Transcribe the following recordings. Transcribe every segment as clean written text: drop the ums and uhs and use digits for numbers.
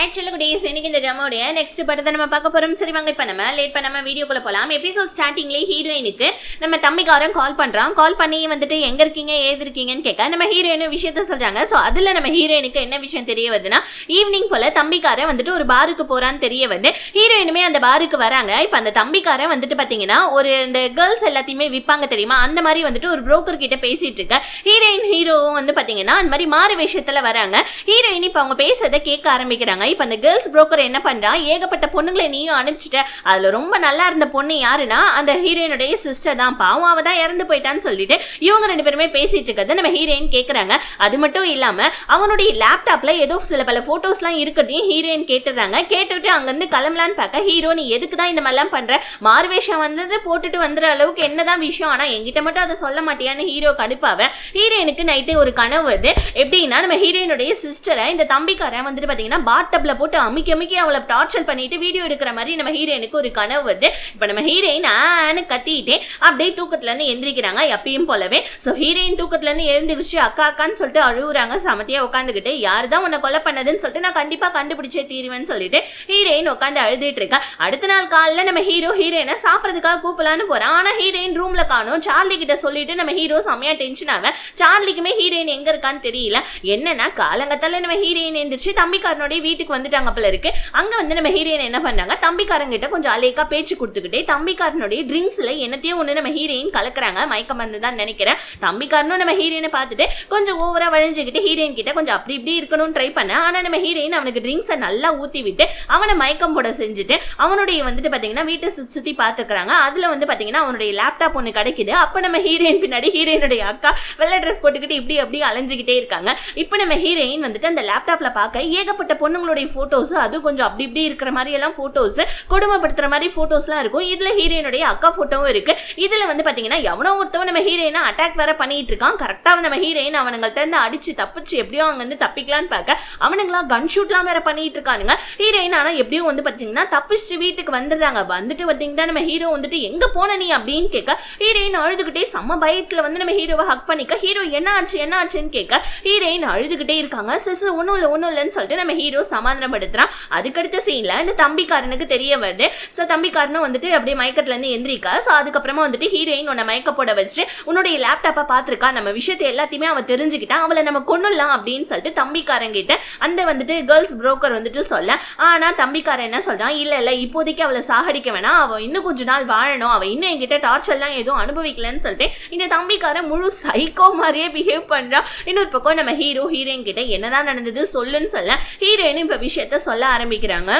Actually goodies இன்னைக்கு இந்த ஜாமோடைய next படத்தை நம்ம பார்க்க போறோம். சரி வாங்க இப்ப நம்ம லேட் பண்ணாம வீடியோக்குள்ள போலாம். எபிசோட் ஸ்டார்டிங்லேயே ஹீரோயினுக்கு நம்ம தம்பிக்காரன் கால் பண்றான். கால் பண்ணி வந்துட்டு எங்க இருக்கீங்க ஏது இருக்கீங்கன்னு கேட்க நம்ம ஹீரோயின் விஷயத்த சொல்றாங்க. ஸோ அதுல நம்ம ஹீரோயினுக்கு என்ன விஷயம் தெரிய வருதுன்னா ஈவினிங் போல தம்பிக்காரன் வந்துட்டு ஒரு பாருக்கு போறான்னு தெரிய வருது. ஹீரோயினுமே அந்த பாருக்கு வராங்க. இப்ப அந்த தம்பிக்காரன் வந்துட்டு பாத்தீங்கன்னா ஒரு இந்த கேர்ள்ஸ் எல்லாத்தையுமே விற்பாங்க தெரியுமா, அந்த மாதிரி வந்துட்டு ஒரு புரோக்கர் கிட்ட பேசிட்டு இருக்க ஹீரோயின் ஹீரோவும் வந்து பாத்தீங்கன்னா அந்த மாதிரி மாறு விஷயத்துல வராங்க. ஹீரோயின் இப்ப அவங்க பேசுறதை கேட்க ஆரம்பிக்கிறாங்க. இப்ப அந்த கேர்ள்ஸ் புரோக்கர் என்ன பண்றா, ஏகப்பட்ட பொண்ணுங்களை நீயும் அனுப்பிச்சிட்ட, அதுல ரொம்ப நல்லா இருந்த பொண்ணு யாருன்னா அந்த ஹீரோயினுடைய சிஸ்டர் தான், பாவம் அவ தான் இறந்து போயிட்டான்னு சொல்லிட்டு இவங்க ரெண்டு பேருமே பேசிட்டு இருக்கிறத நம்ம ஹீரோயின் கேட்கறாங்க. அது மட்டும் இல்லாம அவனுடைய லேப்டாப்ல ஏதோ சில பல போட்டோஸ்லாம் இருக்கிறதையும் ஹீரோயின் கேட்டுறாங்க. கேட்டுவிட்டு அங்கிருந்து கிளம்பலான்னு பார்க்க ஹீரோ நீ எதுக்கு தான் இந்த மாதிரிலாம் பண்ற, மார்வேஷம் வந்து போட்டுட்டு வந்துற அளவுக்கு என்னதான் விஷயம், ஆனா என்கிட்ட மட்டும் அதை சொல்ல மாட்டியான்னு ஹீரோ கடுப்பாவ. ஹீரோயினுக்கு நைட்டு ஒரு கனவு வருது. எப்படின்னா நம்ம ஹீரோயினுடைய சிஸ்டரை இந்த தம்பிக்காரன் வந்துட்டு பாத்தீங்கன்னா பாத்டப்ல போட்டு அமுக்கி அவளை டார்ச்சர் பண்ணிட்டு வீடியோ எடுக்கிற மாதிரி நம்ம ஹீரோயினுக்கு ஒரு கனவு வருது. இப்ப நம்ம ஹீரோயின் ஆன்னு கத்திட்டே அப்படியே தூக்கத்துல இருந்து எந்திரிக்கிறாங்க எப்பயும் போலவே. சோ ஹீரோயின் தூக்கத்துல இருந்து எழுந்திருச்சு அக்கா அக்கான்னு சொல்லிட்டு அழுகுறாங்க. சமத்தியா உட்காந்துக்கிட்டு யாருதான் உன்னை கொலை பண்ணதுன்னு சொல்லிட்டு நான் கண்டிப்பா கண்டுபிடிச்சே தீருவேன்னு சொல்லிட்டு ஹீரோயின் உட்காந்து அழுதுட்டு இருக்கா. அடுத்த நாள் காலைல நம்ம ஹீரோயினை சாப்பிடறதுக்காக கூப்பிடலான்னு போறான். ஆனா ஹீரோயின் ரூம்ல காணும். சார்லி கிட்ட சொல்லிட்டு நம்ம ஹீரோ செம்மையா டென்ஷன் ஆக. சார்லிக்குமே ஹீரோயின் எங்க இருக்கான்னு தெரியல. என்னன்னா காலங்கத்தால நம்ம ஹீரோயின் எந்திரிச்சு தம்பிக்காரனுடைய வீட்டுக்கு வந்துட்டாங்க போல இருக்கு. அங்க வந்து நம்ம ஹீரோயின் என்ன பண்ணாங்க, தம்பிக்காரங்க கிட்ட கொஞ்சம் அலேக்கா பேச்சு கொடுத்துக்கிட்டே தம்பிக்காரனுடைய ட்ரிங்க்ஸ்ல என்னத்தையும் ஒண்ணு நம்ம ஹீரோயின் கலக்குறாங்க. மயக்கம் வந்துதான் நினைக்கிறேன். தம்பிக்காரனும் நம்ம ஹீரோயினை பார்த்துட்டு கொஞ்சம் ஓவரா வழிஞ்சுக்கிட்டு ஹீரோயின் கிட்ட கொஞ்சம் அப்படி இப்படி இருக்கணும்னு ட்ரை பண்ண. ஆனா நம்ம ஹீரோயின் அவனுக்கு ட்ரிங்க்ஸை நல்லா ஊத்தி விட்டு அவனை மயக்கம் போட செஞ்சுட்டு அவனுடைய வந்துட்டு பாத்தீங்கன்னா வீட்டை சுத்தி பார்த்துக்கிறாங்க. அதுல வந்து பாத்தீங்கன்னா அவனுடைய லேப்டாப் ஒண்ணு கிடைக்குது. அப்ப நம்ம ஹீரோயின் பின்னாடி ஹீரோயினுடைய அக்கா வெள்ளை ட்ரெஸ் போட்டுக்கிட்டு இப்படி அப்படி அலைஞ்சுக்கிட்டே இருக்காங்க. இப்ப நம்ம ஹீரோயின் வந்துட்டு அந்த லேப்டாப்ல பார்க்க ஏகப்பட்ட பொண்ணுங்களுடைய போட்டோஸ், அது கொஞ்சம் அப்படி இப்படி இருக்கிற மாதிரி எல்லாம் போட்டோஸ், கொடுமைப்படுத்துற மாதிரி போட்டோஸ்லாம் இருக்கும். இதுல ஹீரோயினுடைய அக்கா போட்டோவும் இருக்கு. இதுல வந்து பாத்தீங்கன்னா எவனோ ஒருத்தவன் நம்ம ஹீரோயினை அட்டாக் வேற பண்ணிட்டு இருக்கான். கரெக்டா நம்ம ஹீரோயின் அவனுங்கள்ட்ட இருந்து அடிச்சு தப்பிச்சு எப்படியோ அங்க வந்து தப்பிக்கலான்னு பார்க்க அவனுங்களா கன் ஷூட்லாம் வேற பண்ணிட்டு இருக்கானுங்க. ஹீரோயின் ஆனா எப்படியும் வந்து பாத்தீங்கன்னா தப்பிச்சு வீட்டுக்கு வந்துடுறாங்க. வந்துட்டு பாத்தீங்கன்னா நம்ம ஹீரோ வந்துட்டு எங்க போன நீ அப்படின்னு கேட்க ஹீரோயின் அழுதுகிட்டே செம்ம பயத்துல வந்து நம்ம ஹீரோவை ஹக் பண்ணிக்க. ஹீரோ என்ன ஆச்சுன்னு கேட்க ஹீரோயின் அழுதுகிட்டே இருக்காங்க. சிஸ்டர் ஒன்னும் இல்லைன்னு சொல்லிட்டு நம்ம ஹீரோ சமாதானப்படுத்துறான். அதுக்கடுத்த சீன்ல இந்த தம்பிக்காரனுக்கு தெரிய வருது. சோ தம்பிக்காரனும் வந்துட்டு அப்படியே மயக்கத்துல இருந்து எந்திரிக்கா. சோ அதுக்கப்புறமா வந்துட்டு ஹீரோயின் உன்னை மயக்க போட வச்சு உன்னுடைய லேப்டாப்பை பார்த்திருக்கா, நம்ம விஷயத்தை எல்லாத்தையுமே அவன் தெரிஞ்சுக்கிட்டா, அவளை நம்ம கொன்னுடலாம் அப்படின்னு சொல்லிட்டு தம்பிக்காரங்கிட்ட அந்த வந்துட்டு கேர்ள்ஸ் புரோக்கர் வந்துட்டு சொல்ல. ஆனா தம்பிக்காரன் என்ன சொல்றான், இல்ல இப்போதைக்கு அவளை சாகடிக்க வேணாம், அவ இன்னும் கொஞ்ச நாள் வாழணும், அவ இன்னும் என்கிட்ட டார்ச்சர்லாம் எதுவும் அனுபவிக்கலன்னு சொல்லிட்டு இந்த தம்பிக்காரன் முழு சைக்கோ மாதிரியே பிஹேவ் பண்றான். இன்னொரு பக்கம் நம்ம ஹீரோயின் கிட்ட என்னதான் நடந்தது சொல்லுன்னு சொல்ல ஹீரோயின் இப்ப விஷயத்த சொல்ல ஆரம்பிக்கிறாங்க.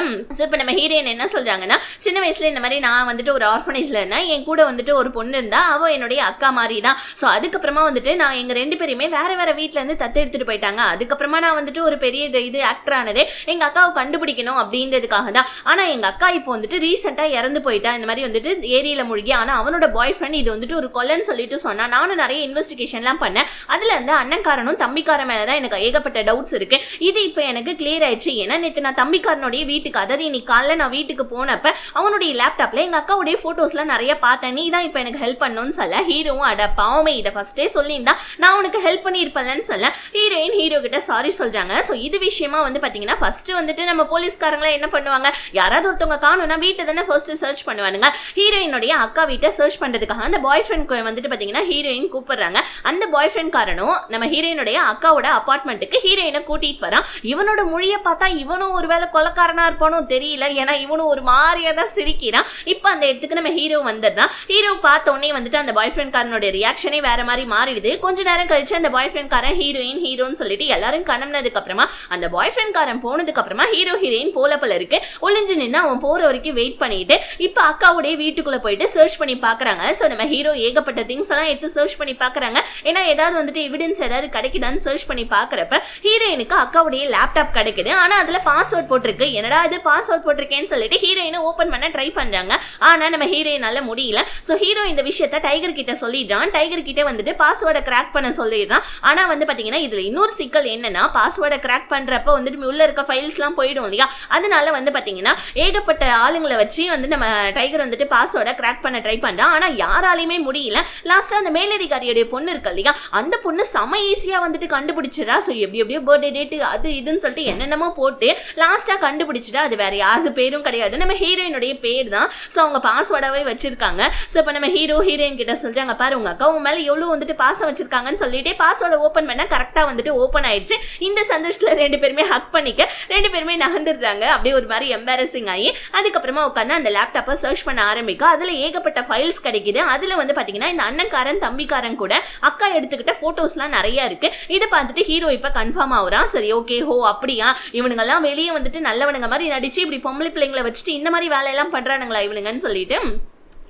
இப்ப நம்ம ஹீரோயின் என்ன சொல்றாங்கன்னா, சின்ன வயசுல இந்த மாதிரி நான் வந்துட்டு ஒரு ஆர்ஃபனேஜ்ல இருந்தேன், என் கூட வந்துட்டு ஒரு பொண்ணு இருந்தா, அவ என்னுடைய அக்கா மாதிரி தான். சோ அதுக்கப்புறமா வந்துட்டு நான் எங்க ரெண்டு பேருமே வேற வீட்டுல இருந்து தத்து எடுத்துட்டு போயிட்டாங்க. அதுக்கப்புறமா நான் வந்துட்டு ஒரு பெரிய இது ஆக்டர் ஆனதே எங்க அக்காவை கண்டுபிடிக்கணும் அப்படின்றதுக்காக தான். ஆனா எங்க அக்கா இப்போ வந்துட்டு ரீசெண்டா இறந்து போயிட்டா, இந்த மாதிரி வந்துட்டு ஏரியில முழுகி. ஆனா அவனோட பாய் ஃப்ரெண்ட் இது வந்துட்டு ஒரு கொலைன்னு சொல்லிட்டு சொன்னா. நானும் நிறைய இன்வெஸ்டிகேஷன்லாம் பண்ணேன். அதுல இருந்து அண்ணன்காரனும் தம்பிக்காரன் மேலதான் எனக்கு ஏகப்பட்ட டவுட்ஸ் இருக்கு. இது இப்போ எனக்கு கிளியர் ஆயிடுச்சு. ஏன்னா நேற்று நான் தம்பிக்காரனுடைய வீட்டுக்கு, அதாவது இன்னைக்கு காலைல நான் வீட்டுக்கு போனப்ப அவனுடைய லேப்டாப்ல எங்க அக்காவுடைய போட்டோஸ்லாம் நிறைய பார்த்தேன். நீ தான் இப்போ எனக்கு ஹெல்ப் பண்ணணும்னு சொல்ல. ஹீரோவும் அட பாவமே இதை ஃபர்ஸ்டே சொல்லியிருந்தா நான் உனக்கு ஹெல்ப் பண்ணியிருப்பேன்னு சொல்ல ஹீரோயின் ஹீரோ கிட்ட சாரி சொல்றாங்க. ஸோ இது விஷயமா வந்து பாத்தீங்கன்னா ஃபர்ஸ்ட் வந்துட்டு நம்ம போலீஸ்காரங்களாம் என்ன பண்ணுவாங்க, யாராவது ஒருத்தவங்க காணும்னா வீட்டை தானே ஃபர்ஸ்ட் சர்ச் பண்ணுவானுங்க. ஹீரோயினுடைய அக்கா வீட்டை சர்ச் பண்றதுக்காக அந்த பாய் ஃப்ரெண்ட் வந்துட்டு பாத்தீங்கன்னா ஹீரோயின் கூப்பிடுறாங்க. அந்த பாய் ஃப்ரெண்ட் காரனும் நம்ம ஹீரோயினுடைய அக்காவோட அபார்ட்மெண்ட்டுக்கு ஹீரோயினை கூட்டிட்டு வரான். இவனோட மொழியை பார்த்தா இவனும் ஒருவேளை கொலைக்காரனா இருப்பானோ தெரியல, ஏன்னா இவனும் ஒரு மாதிரியா தான் சிரிக்கிறான். இப்ப அந்த இடத்துக்கு நம்ம ஹீரோ வந்துடுறான். ஹீரோ பார்த்த உடனே வந்துட்டு அந்த பாய் ஃப்ரெண்ட் காரனோட ரியாக்ஷனே வேற மாதிரி மாறிடுது. கொஞ்ச நேரம் கழிச்சு அந்த பாய் ஃப்ரெண்ட் காரன் ஹீரோன்னு சொல்லிட்டு எல்லாரும் கிளம்பினதுக்கு அப்புறமா அந்த பாய் ஃப்ரெண்ட் காரன் போனதுக்கு அப்புறமா ஹீரோயின் போல இருக்கு. ஒளிஞ்சு நின்று அவன் போற வரைக்கும் வெயிட் பண்ணிட்டு இப்ப அக்காவுடைய வீட்டுக்குள்ள போயிட்டு சர்ச் பண்ணி பாக்குறாங்க. சோ நம்ம ஹீரோ ஏகப்பட்ட திங்ஸ் எல்லாம் எடுத்து சர்ச் பண்ணி பாக்குறாங்க. ஏன்னா ஏதாவது வந்துட்டு எவிடன்ஸ் ஏதாவது கிடைக்குதான்னு சர்ச் பண்ணி பாக்குறப்ப ஹீரோயினுக்கு அக்காவுடைய லேப்டாப் கிடைக்குது. ஆனா அதுல பாஸ்வேர்ட் போட்டிருக்கு. என்னடா இது பாஸ்வேர்ட் போட்டிருக்கேன்னு சொல்லிட்டு ஹீரோயினை ஓபன் பண்ண ட்ரை பண்றாங்க. ஆனா நம்ம ஹீரோயினால முடியல. சோ ஹீரோ இந்த விஷயத்த டைகர் கிட்ட சொல்லிடுறான். டைகர் கிட்ட வந்துட்டு பாஸ்வேர்டை கிராக் பண்ண சொல்லிடுறான். ஆனா வந்து பாத்தீங்கன்னா இதுல இன்னொரு சிக்கல் என்னன்னா, பாஸ்வேர்டை கிராக் பண்றப்ப வந்துட்டு உள்ள இருக்க ஃபைல்ஸ் எல்லாம் போயிடும் இல்லையா, அதனால வந்து பாத்தீங்கன்னா ஏகப்பட்ட ஆளுங்களை வச்சு வந்து நம்ம டைகர் வந்துட்டு பாஸ்வேர்டை கிராக் பண்ண ட்ரை பண்றான். ஆனா யாராலையுமே முடியல. லாஸ்டா அந்த மேலதிகாரியோட பொண்ணு இருக்கு இல்லையா, அந்த பொண்ணு செம ஈஸியா வந்துட்டு கண்டுபிடிச்சிடா. சோ எப்படியோ பர்த்டே டேட் அது இதுன்னு சொல்லிட்டு என்னென்னமோ போட்டு லாஸ்டா கண்டுபிடிச்சிட்டு அது வேற யாரு பேரும் கிடையாது, நம்ம ஹீரோயினுடைய பேர் தான். ஸோ அவங்க பாஸ்வேர்டாவே வச்சிருக்காங்க. ஸோ இப்போ நம்ம ஹீரோயின் கிட்ட சொல்றாங்க, பாரு உங்க அக்கா உன் மேல எவ்வளவு வந்துட்டு பாசம் வச்சிருக்காங்கன்னு சொல்லிட்டு பாஸ்வேர்டை ஓப்பன் பண்ண கரெக்டா வந்துட்டு ஓப்பன் ஆயிடுச்சு. இந்த சந்தோஷத்துல ரெண்டு பேருமே ஹக் பண்ணிக்க ரெண்டு பேருமே நகர்ந்துடுறாங்க. அப்படியே ஒரு மாதிரி எம்பாரசிங் ஆகி அதுக்கப்புறமா உட்காந்து அந்த லேப்டாப்பை சர்ச் பண்ண ஆரம்பிக்கும். அதுல ஏகப்பட்ட ஃபைல்ஸ் கிடைக்குது. அதுல வந்து பாத்தீங்கன்னா இந்த அண்ணன்காரன் தம்பிக்காரன் கூட அக்கா எடுத்துக்கிட்ட போட்டோஸ்லாம் நிறைய இருக்கு. இதை பார்த்துட்டு ஹீரோ இப்ப கன்ஃபார்ம் ஆகுறான். சரி ஓகே ஹோ அப்படியா, இவனுங்க எல்லாம் வெளியே வந்துட்டு நல்லவனுங்க மாதிரி நடிச்சு இப்படி பொம்பளை பிள்ளைங்களை வச்சுட்டு இந்த மாதிரி வேலையெல்லாம் பண்றானுங்களா இவனுங்கன்னு சொல்லிட்டு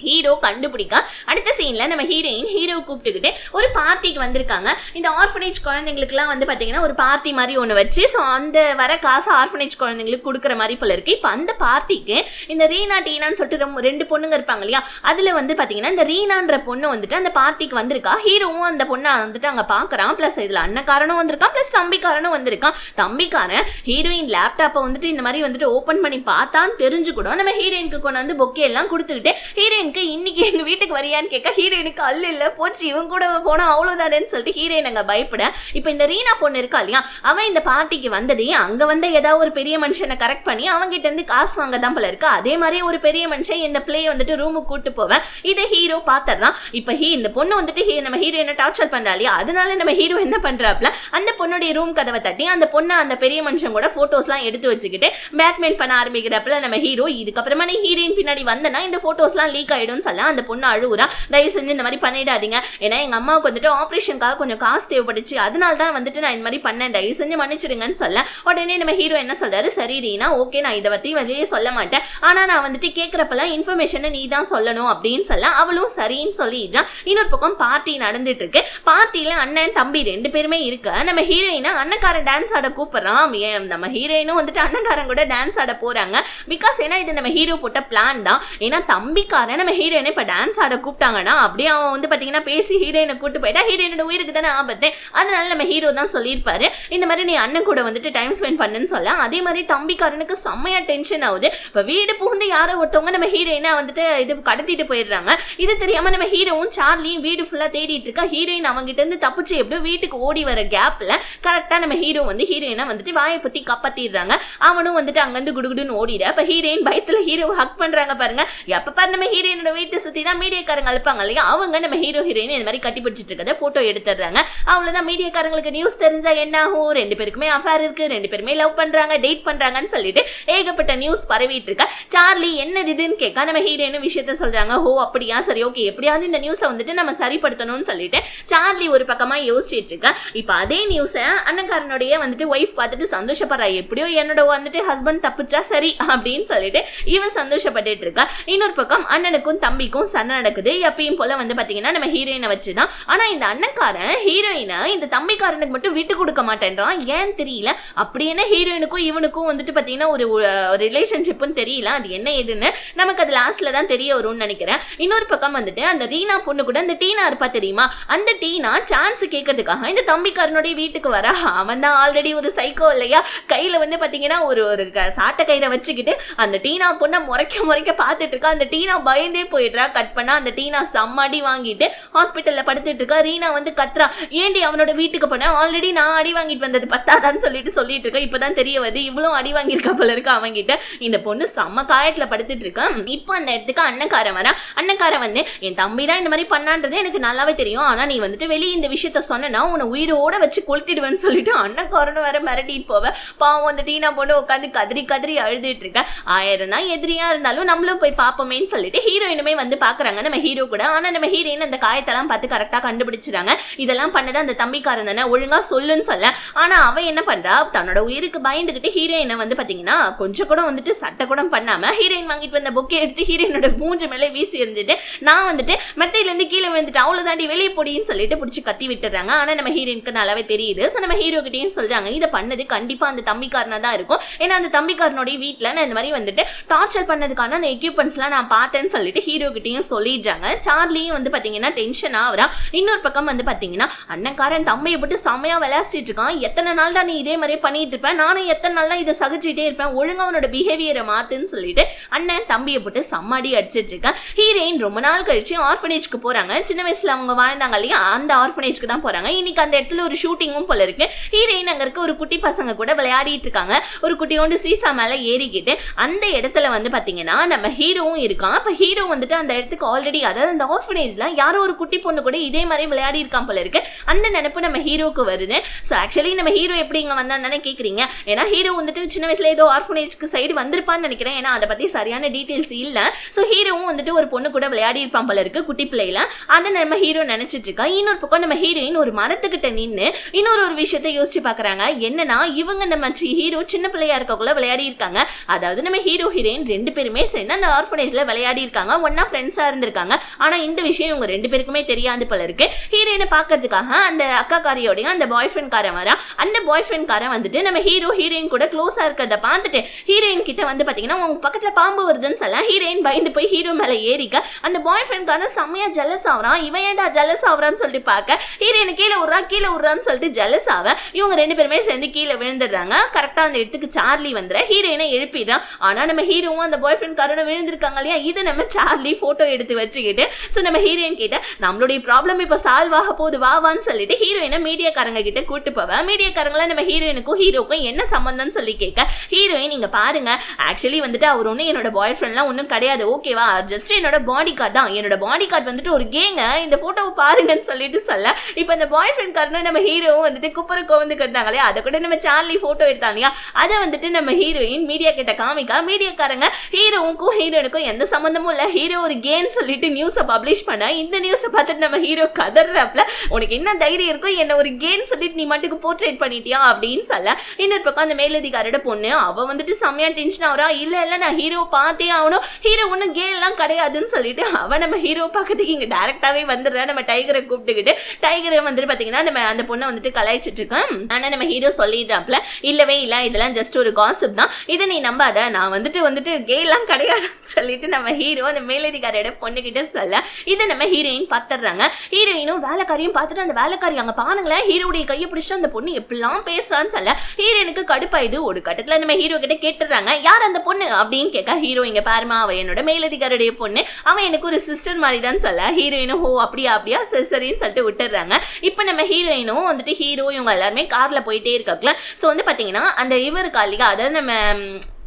ஹீரோ கண்டுபிடிக்க அடுத்த சீன்ல நம்ம ஹீரோயின் ஹீரோ கூப்பிட்டுக்கிட்டு ஒரு பார்ட்டிக்கு வந்திருக்காங்க. இந்த ஆர்ஃபனேஜ் குழந்தைங்களுக்குலாம் வந்து பாத்தீங்கன்னா ஒரு பார்ட்டி மாதிரி ஒன்று வச்சு ஸோ அந்த வர காசு ஆர்ஃபனேஜ் குழந்தைங்களுக்கு கொடுக்குற மாதிரி போல இருக்கு. இப்போ அந்த பார்ட்டிக்கு இந்த ரீனா டீனான்னு சொல்லிட்டு ரெண்டு பொண்ணுங்க இருப்பாங்க இல்லையா, அதுல வந்து பாத்தீங்கன்னா இந்த ரீனான்ற பொண்ணு வந்துட்டு அந்த பார்ட்டிக்கு வந்திருக்கா. ஹீரோவும் அந்த பொண்ணை வந்துட்டு அங்க பாக்குறான். பிளஸ் இதுல அண்ணக்காரனும் வந்திருக்கான், பிளஸ் தம்பிக்காரனும் வந்திருக்கான். தம்பிக்காரன் ஹீரோயின் லேப்டாப்பை வந்துட்டு இந்த மாதிரி வந்துட்டு ஓபன் பண்ணி பார்த்தான்னு தெரிஞ்சு கூட நம்ம ஹீரோயினுக்கு கொண்டு வந்து பொக்கே எல்லாம் கொடுத்துக்கிட்டு ஹீரோயின் இன்னைக்கு எங்க வீட்டுக்கு வரியான்னு கேட்க ஹீரோயினுக்கு அல்ல இல்ல போச்சு இவன் கூட போனா அவ்வளவுதானேன்னு சொல்லிட்டு ஹீரோயின் அங்க பயப்பட. இப்ப இந்த ரீனா பொண்ணு இருக்கா இல்லையா, அவன் இந்த பார்ட்டிக்கு வந்ததே அங்க வந்து ஏதாவது ஒரு பெரிய மனுஷனை கரெக்ட் பண்ணி அவங்க கிட்ட இருந்து காசு வாங்க தான் போல இருக்கு. அதே மாதிரி ஒரு பெரிய மனுஷன் இந்த பிள்ளைய வந்துட்டு ரூமுக்கு கூட்டு போவேன். இதை ஹீரோ பாத்துறான். இப்ப இந்த பொண்ணு வந்துட்டு நம்ம ஹீரோயினை டார்ச்சர் பண்றா இல்லையா, அதனால நம்ம ஹீரோ என்ன பண்றாப்ல அந்த பொண்ணுடைய ரூம் கதவை தட்டி அந்த பொண்ணு அந்த பெரிய மனுஷன் கூட போட்டோஸ் எல்லாம் எடுத்து வச்சுக்கிட்டு பேக்மெயில் பண்ண ஆரம்பிக்கிறப்பல நம்ம ஹீரோ இதுக்கப்புறமா நீ ஹீரோயின் பின்னாடி வந்தனா இந்த போட்டோஸ் எல்லாம் லீக் ஆயிடும் சொல்ல அந்த பொண்ணு அழுவுறா. தயவு செஞ்சு இந்த மாதிரி பண்ணிடாதீங்க, ஏன்னா எங்க அம்மாவுக்கு வந்துட்டு ஆபரேஷனுக்காக கொஞ்சம் காசு தேவைப்பட்டுச்சு, அதனால தான் வந்துட்டு நான் இந்த மாதிரி பண்ணேன், தயவு செஞ்சு மன்னிச்சிடுங்கன்னு சொல்ல உடனே நம்ம ஹீரோ என்ன சொல்றாரு, சரி ரீனா ஓகே நான் இதை பத்தி வெளியே சொல்ல மாட்டேன், ஆனா நான் வந்துட்டு கேட்கறப்பெல்லாம் இன்ஃபர்மேஷனை நீ தான் சொல்லணும் அப்படின்னு சொல்ல அவளும் சரின்னு சொல்லிடுறான். இன்னொரு பக்கம் பார்ட்டி நடந்துட்டு இருக்கு. பார்ட்டியில அண்ணன் தம்பி ரெண்டு பேருமே இருக்கு. நம்ம ஹீரோயினா அண்ணக்காரன் டான்ஸ் ஆட கூப்பிடுறான். நம்ம ஹீரோயினும் வந்துட்டு அண்ணக்காரன் கூட டான்ஸ் ஆட போறாங்க. பிகாஸ் ஏன்னா இது நம்ம ஹீரோ போட்ட பிளான் தான். ஏன்னா தம்பிக்காரன் நம்ம ஹீரோயினை இப்ப டான்ஸ் ஆட கூப்பிட்டாங்கன்னா அப்படியே அவன் வந்து பாத்தீங்கன்னா பேசி ஹீரோயினை கூட்டு போயிட்டா ஹீரோயினோட உயிருக்கு தானே ஆபத்து. அதனால நம்ம ஹீரோ தான் சொல்லியிருப்பாரு இந்த மாதிரி நீ அண்ணன் கூட வந்துட்டு டைம் ஸ்பெண்ட் பண்ணுன்னு சொல்ல. அதே மாதிரி தம்பிக்காரனுக்கு செம்மையா டென்ஷன் ஆகுது. இப்ப வீடு புகுந்து யாரோ ஒருத்தவங்க நம்ம ஹீரோயினை வந்துட்டு இது கடத்திட்டு போயிடுறாங்க. இது தெரியாம நம்ம ஹீரோவும் சார்லியும் வீடு ஃபுல்லா தேடிட்டு இருக்கா. ஹீரோயின் அவங்கிட்ட இருந்து தப்பிச்சு எப்படியோ வீட்டுக்கு ஓடி வர கேப்ல கரெக்டா நம்ம ஹீரோ வந்து ஹீரோயினை வந்துட்டு வாயை பத்தி கப்பத்திடுறாங்க. அவனும் வந்துட்டு அங்கிருந்து குடுகுடுன்னு ஓடிட. அப்ப ஹீரோயின் பயத்துல ஹீரோ ஹக் பண்றாங்க பாருங்க. எப்ப பாரு நம்ம ஹீரோயினோட வீட்டு சுத்தி தான் மீடியாக்காரங்க அழுப்பாங்க இல்லையா, அவங்க நம்ம ஹீரோ ஹீரோயின் இந்த மாதிரி கட்டி பிடிச்சிட்டு இருக்கதை போட்டோ எடுத்துடுறாங்க. அவ்வளவுதான் மீடியாக்காரங்களுக்கு நியூஸ் தெரிஞ்சா என்ன ஆகும், ரெண்டு பேருக்குமே அஃபேர் இருக்கு, ரெண்டு பேருமே லவ் பண்றாங்க டேட் பண்றாங்கன்னு சொல்லிட்டு ஏகப்பட்ட நியூஸ் பரவிட்டு இருக்க. சார்லி என்னது இதுன்னு கேட்க நம்ம ஹீரோயின் விஷயத்த சொல்றாங்க. ஓ அப்படியா சரி ஓகே எப்படியாவது இந்த நியூஸை வந்துட்டு நம்ம சரிப்படுத்தணும்னு சொல்லிட்டு சார்லி ஒரு பக்கமா யோசிச்சுட்டு இருக்க. இப்ப அதே நியூஸை அண்ணன்காரனுடைய வந்துட்டு ஒய்ஃப் பார்த்துட்டு சந்தோஷப்படுறா. எப்படியோ என்னோட வந்துட்டு ஹஸ்பண்ட் தப்பிச்சா சரி அப்படின்னு சொல்லிட்டு இவன் சந்தோஷப்பட்டுட்டு இருக்கா. இன்னொரு பக்கம் அண்ணனுக்கும் தம்பிக்கும் சண்டை நடக்குது. எப்பயும் போல வந்து பாத்தீங்கன்னா நம்ம ஹீரோயினை வச்சுதான். ஆனா இந்த அண்ணன்காரன் ஹீரோயினை இந்த தம்பிக்காரனுக்கு மட்டும் விட்டு கொடுக்க மாட்டேன்றான். ஏன் தெரியல. அப்படி என்ன ஹீரோயினுக்கும் இவனுக்கும் வந்துட்டு பாத்தீங்கன்னா ஒரு ரிலேஷன்ஷிப்னு தெரியல. அது என்ன ஏதுன்னு நமக்கு அது லாஸ்ட்ல தான் தெரிய வரும்னு நினைக்கிறேன். இன்னொரு பக்கம் வந்துட்டு அந்த ரீனா பொண்ணு கூட அந்த டீனா இருப்பா தெரியுமா, அந்த டீனா சான்ஸ் கேட்கறதுக்காக இந்த தம்பிக்காரனுடைய வீட்டுக்கு வர. அவன் தான் ஆல்ரெடி ஒரு சைக்கோ இல்லையா, கையில வந்து பாத்தீங்கன்னா ஒரு சாட்டை கயிறை வச்சுக்கிட்டு அந்த டீனா பொண்ணை முறைக்க பார்த்துட்டு இருக்கா. அந்த டீனா பயந்தே போயிடுறா. கட் பண்ணா அந்த டீனா செம்மடி வாங்கிட்டு ஹாஸ்பிட்டல்ல படுத்துட்டு இருக்கா. ரீனா வந்து கத்ரா, ஏண்டி அவனோட வீட்டுக்கு போன, ஆல்ரெடி நான் அடி வாங்கிட்டு வந்தது பத்தாதான்னு சொல்லிட்டு இருக்கா. இப்பதான் தெரிய வருது இவ்வளவு அடி வாங்கியிருக்கா போல இருக்கு அவங்கிட்ட. இந்த பொண்ணு செம்ம காயத்துல படுத்துட்டு இருக்கா. இப்போ அந்த இடத்துக்கு அண்ணன்காரன் வரா. அண்ணன்காரன் வந்து என் தம்பி தான் இந்த மாதிரி பண்ணான்றது எனக்கு நல்லாவே தெரியும், ஆனா நீ வந்துட்டு வெளியே இந்த விஷயத்த சொன்னா உன்னை உயிரோட வச்சு கொளுத்திடுவேன்னு சொல்லிட்டு அண்ணன்காரனும் வேற மிரட்டிட்டு போவ. பாவம் அந்த டீனா பொண்ணு உட்காந்து கதறி அழுதுட்டு இருக்க. 1000 தான் எதிரியா இருந்தாலும் நம்மளும் போய் பாப்போமேன்னு சொல்லிட்டு ஹீரோயினுமே வந்து பாக்குறாங்க நம்ம ஹீரோ கூட. ஆனா நம்ம ஹீரோயின் அந்த காயத்தெல்லாம் பார்த்து கரெக்டா கண்டுபிடிச்சிடாங்க. இதெல்லாம் பண்ணது அந்த தம்பிக்காரன் தானே, ஒழுங்கா சொல்லுன்னு சொல்ல. ஆனா அவ என்ன பண்றா, தன்னோட உயிருக்கு பயந்துகிட்டு ஹீரோயினை வந்து பாத்தீங்கன்னா கொஞ்சம் கூட வந்துட்டு சட்டை கூட பண்ணாம ஹீரோயின் வாங்கிட்டு வந்த பொக்கே எடுத்து ஹீரோயினோட மூஞ்ச மேலே வீசி எறிஞ்சிட்டு நான் வந்துட்டு மெத்தையில இருந்து கீழே விழுந்துட்டு அவ்வளவுதாண்டி வெளியே போடின்னு சொல்லிட்டு பிடிச்சி கத்தி விட்டுறாங்க. ஆனா நம்ம ஹீரோயினுக்கு நல்லாவே தெரியுது. சோ நம்ம ஹீரோ கிட்டையும் சொல்றாங்க இதை பண்ணது கண்டிப்பா அந்த தம்பிக்காரனா தான் இருக்கும். ஏன்னா அந்த தம்பிக்காரனுடைய வீட்டுல நான் இந்த மாதிரி வந்துட்டு டார்ச்சர் பண்ணதுக்கான அந்த எக்யூப்மெண்ட்ஸ்லாம் நான் பார்த்தேன்னு சொல்லிட்டு சொல்லிட்டு ஹீரோ கிட்டையும் சொல்லிடுறாங்க. சார்லியும் வந்து பாத்தீங்கன்னா டென்ஷன் ஆகுறா. இன்னொரு பக்கம் வந்து பாத்தீங்கன்னா அண்ணன்காரன் தம்மையை போட்டு செம்மையா விளையாடிட்டு இருக்கான். எத்தனை நாள் தான் நீ இதே மாதிரி பண்ணிட்டு இருப்பேன், நானும் எத்தனை நாள் தான் இதை சகிச்சுட்டே இருப்பேன், ஒழுங்கா அவனோட பிஹேவியரை மாத்துன்னு சொல்லிட்டு அண்ணன் தம்பியை போட்டு சம்மாடி அடிச்சிட்டு இருக்கான். ஹீரோயின் ரொம்ப நாள் கழிச்சு ஆர்ஃபனேஜ்க்கு போறாங்க. சின்ன வயசுல அவங்க வாழ்ந்தாங்க இல்லையா, அந்த ஆர்ஃபனேஜ்க்கு தான் போறாங்க. இன்னைக்கு அந்த இடத்துல ஒரு ஷூட்டிங்கும் போல இருக்கு. ஹீரோயின் அங்க இருக்க ஒரு குட்டி பசங்க கூட விளையாடிட்டு இருக்காங்க. ஒரு குட்டியோண்டு சீசா மேல ஏறிக்கிட்டு அந்த இடத்துல வந்து பாத்தீங்கன்னா நம்ம ஹீரோவும் இருக்கான். அப்ப ஹீரோ வந்துட்டு அந்த இடத்துக்கு ஆல்ரெடி, அதாவது அந்த ஆர்ஃபனேஜ்ல யாரோ ஒரு குட்டி பொண்ணு கூட இதே மாதிரி விளையாடி இருக்கான் போல இருக்கு. அந்த நினைப்பு நம்ம ஹீரோக்கு வருது. ஸோ ஆக்சுவலி நம்ம ஹீரோ எப்படி இங்க வந்தான்னு கேக்குறீங்க. ஏன்னா ஹீரோ வந்துட்டு சின்ன வயசுல ஏதோ ஆர்ஃபனேஜ்க்கு சைடு வந்திருப்பான்னு நினைக்கிறேன். ஏன்னா அதை பத்தி சரியான டீடைல்ஸ் இல்ல. ஸோ ஹீரோவும் வந்துட்டு ஒரு பொண்ணு கூட விளையாடி இருப்பான் போல இருக்கு குட்டி பிள்ளைல. அதை நம்ம ஹீரோ நினைச்சிட்டு இருக்கா. இன்னொரு பக்கம் நம்ம ஹீரோயின் ஒரு மரத்துக்கிட்ட நின்று இன்னொரு விஷயத்தை யோசிச்சு பாக்குறாங்க. என்னன்னா இவங்க நம்ம ஹீரோ சின்ன பிள்ளையா இருக்கக்குள்ள விளையாடி இருக்காங்க. அதாவது நம்ம ஹீரோ ஹீரோயின் ரெண்டு பேருமே சேர்ந்து அந்த ஆர்ஃபனேஜ்ல விளையாடி இருக்காங்க. ஒன்னா ஃப்ரெண்ட்ஸா இருந்திருக்காங்க. ஆனா இந்த விஷயம் இவங்க ரெண்டு பேருக்குமே தெரியாது போல இருக்கு. ஹீரோயினை பாக்கிறதுக்காக அந்த அக்கா காரியோடைய அந்த பாய் ஃப்ரெண்ட் காரன் வரா. அந்த பாய் ஃப்ரெண்ட் காரன் வந்துட்டு நம்ம ஹீரோ ஹீரோயின் கூட க்ளோஸா இருக்கிறத பார்த்துட்டு ஹீரோயின் கிட்ட வந்து பாத்தீங்கன்னா உங்க பக்கத்துல பாம்பு வருதுன்னு சொல்ல ஹீரோயின் பயந்து போய் ஹீரோ மேல ஏறிக்க அந்த பாய் ஃப்ரெண்ட் காரன் செம்மையா ஜெலஸ் ஆகுறான். இவன் ஏன்டா ஜெலஸ் ஆகுறான்னு சொல்லிட்டு பார்க்க ஹீரோயின் கீழே விடுறான்னு சொல்லிட்டு ஜெலஸ் ஆக இவங்க ரெண்டு பேருமே சேர்ந்து கீழே விழுந்துடுறாங்க. கரெக்டா அந்த இடத்துக்கு சார்லி வந்துற ஹீரோயினை எழுப்பிடுறான். ஆனா நம்ம ஹீரோவும் அந்த பாய் ஃப்ரெண்ட் காரனும் விழுந்திருக்காங்க இல்லையா, இதை நம்ம சார்லி போட்டோ எடுத்து வச்சுக்கிட்டு ஸோ நம்ம ஹீரோயின் கிட்ட நம்மளுடைய ப்ராப்ளம் இப்போ சால்வ் ஆக போது வாவான்னு சொல்லிட்டு ஹீரோயினை மீடியாக்காரங்க கிட்ட கூட்டு போவேன். மீடியாக்காரங்கள நம்ம ஹீரோயினுக்கும் ஹீரோக்கும் என்ன சம்பந்தம்னு சொல்லி கேட்க ஹீரோயின் நீங்க பாருங்க, ஆக்சுவலி வந்துட்டு அவர் ஒன்றும் என்னோட பாய் ஃப்ரெண்ட்லாம் ஒன்றும் கிடையாது, ஓகேவா, ஜஸ்ட் என்னோட பாடி கார்டு தான். என்னோட பாடி கார்டு வந்துட்டு ஒரு கேங்க, இந்த போட்டோவை பாருங்கன்னு சொல்லிட்டு சொல்ல இப்போ இந்த பாய் ஃப்ரெண்ட் காரனும் நம்ம ஹீரோவும் வந்துட்டு குப்பருக்கு வந்து கிட்டாங்களே, அதை கூட நம்ம சார்லி போட்டோ எடுத்தாங்க இல்லையா, அதை வந்துட்டு நம்ம ஹீரோயின் மீடியா கிட்ட காமிக்கா. மீடியாக்காரங்க ஹீரோவுக்கும் ஹீரோனுக்கும் எந்த சம்பந்தமும் இல்லை, ஹீரோ ஒரு கேன்னு சொல்லிட்டு நியூஸை பப்ளிஷ் பண்ண இந்த நியூஸை பார்த்துட்டு நம்ம ஹீரோ கதறாப்ல, உனக்கு என்ன தைரியம் இருக்கும் என்ன ஒரு கேன்னு சொல்லிட்டு நீ மட்டுக்கு போர்ட்ரேட் பண்ணிட்டியா அப்படின்னு சொல்ல இன்னொரு பக்கம் அந்த மேலதிகாரோட பொண்ணு அவ வந்துட்டு செம்மையா டென்ஷன் ஆகுறா. இல்ல நான் ஹீரோ பார்த்தே ஆகணும், ஹீரோ ஒன்றும் கே எல்லாம் கிடையாதுன்னு சொல்லிட்டு அவ நம்ம ஹீரோ பக்கத்துக்கு இங்க டைரக்டாவே வந்துடுறா. நம்ம டைகரை கூப்பிட்டுக்கிட்டு டைகரை வந்துட்டு பாத்தீங்கன்னா நம்ம அந்த பொண்ணை வந்துட்டு கலாய்ச்சிட்டு இருக்கோம். ஆனா நம்ம ஹீரோ சொல்லிட்டாப்ல இல்லவே இல்ல, இதெல்லாம் ஜஸ்ட் ஒரு காசிப் தான், இதை நீ நம்பாத, நான் வந்துட்டு கே எல்லாம் கிடையாதுன்னு சொல்லிட்டு நம்ம ஹீரோ அந்த மேலதிகாரோட பொண்ணுகிட்ட சொல்ல இதை நம்ம ஹீரோயின் பார்த்துடுறாங்க. ஹீரோயினும் வேலைக்காரியும் பார்த்துட்டு அந்த வேலைக்காரி அங்க பாருங்களேன் ஹீரோடைய கையை பிடிச்சிட்டு அந்த பொண்ணு எப்படிலாம் பேசுறான்னு சொல்ல ஹீரோனுக்கு கடுப்பாயுது. ஒரு கட்டத்துல நம்ம ஹீரோ கிட்ட கேட்டுறாங்க யார் அந்த பொண்ணு அப்படின்னு கேட்க ஹீரோ இங்க பாருமா அவ என்னோட மேலதிகாரோடைய பொண்ணு, அவன் எனக்கு ஒரு சிஸ்டர் மாதிரி தான் சொல்ல ஹீரோயினும் ஹோ அப்படியா சரின்னு சொல்லிட்டு விட்டுறாங்க. இப்ப நம்ம ஹீரோயினும் வந்துட்டு ஹீரோ இவங்க எல்லாருமே கார்ல போயிட்டே இருக்காங்களா. ஸோ வந்து பாத்தீங்கன்னா அந்த இவர் காலிகா, அதாவது நம்ம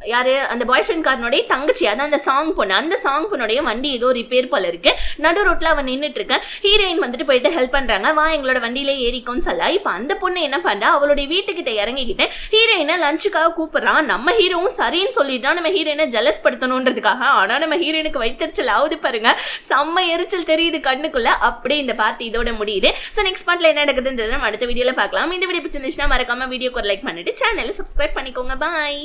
யாரு அந்த பாய் ஃப்ரெண்ட் காரனுடைய தங்கச்சி, அதான் அந்த சாங் பொண்ணு, அந்த சாங் பொண்ணுடைய வண்டி ஏதோ ரிப்பேர் போல இருக்கு. நடு ரோட்ல அவன் நின்றுட்டு இருக்க. ஹீரோயின் வந்துட்டு போயிட்டு ஹெல்ப் பண்றாங்க, வா எங்களோட வண்டியில ஏறிக்கும்னு சொல்ல இப்ப அந்த பொண்ணு என்ன பண்றா, அவளுடைய வீட்டுக்கிட்ட இறங்கிக்கிட்டு ஹீரோயினை லஞ்சுக்காக கூப்பிடுறான். நம்ம ஹீரோவும் சரின்னு சொல்லிட்டான் நம்ம ஹீரோயினை ஜெலஸ் படுத்தணுன்றதுக்காக. ஆனா நம்ம ஹீரோயினுக்கு வைத்தறிச்சல் ஆகுது பாருங்க, செம்ம எரிச்சல் தெரியுது கண்ணுக்குள்ள. அப்படியே இந்த பார்ட் இதோட முடியுது. ஸோ நெக்ஸ்ட் பார்ட்ல என்ன நடக்குதுன்றது நம்ம அடுத்த வீடியோல பார்க்கலாம். இந்த வீடியோ பிடிச்சிருந்துச்சுன்னா மறக்காம வீடியோக்கு ஒரு லைக் பண்ணிட்டு சேனலை சப்ஸ்கிரைப் பண்ணிக்கோங்க. பாய்.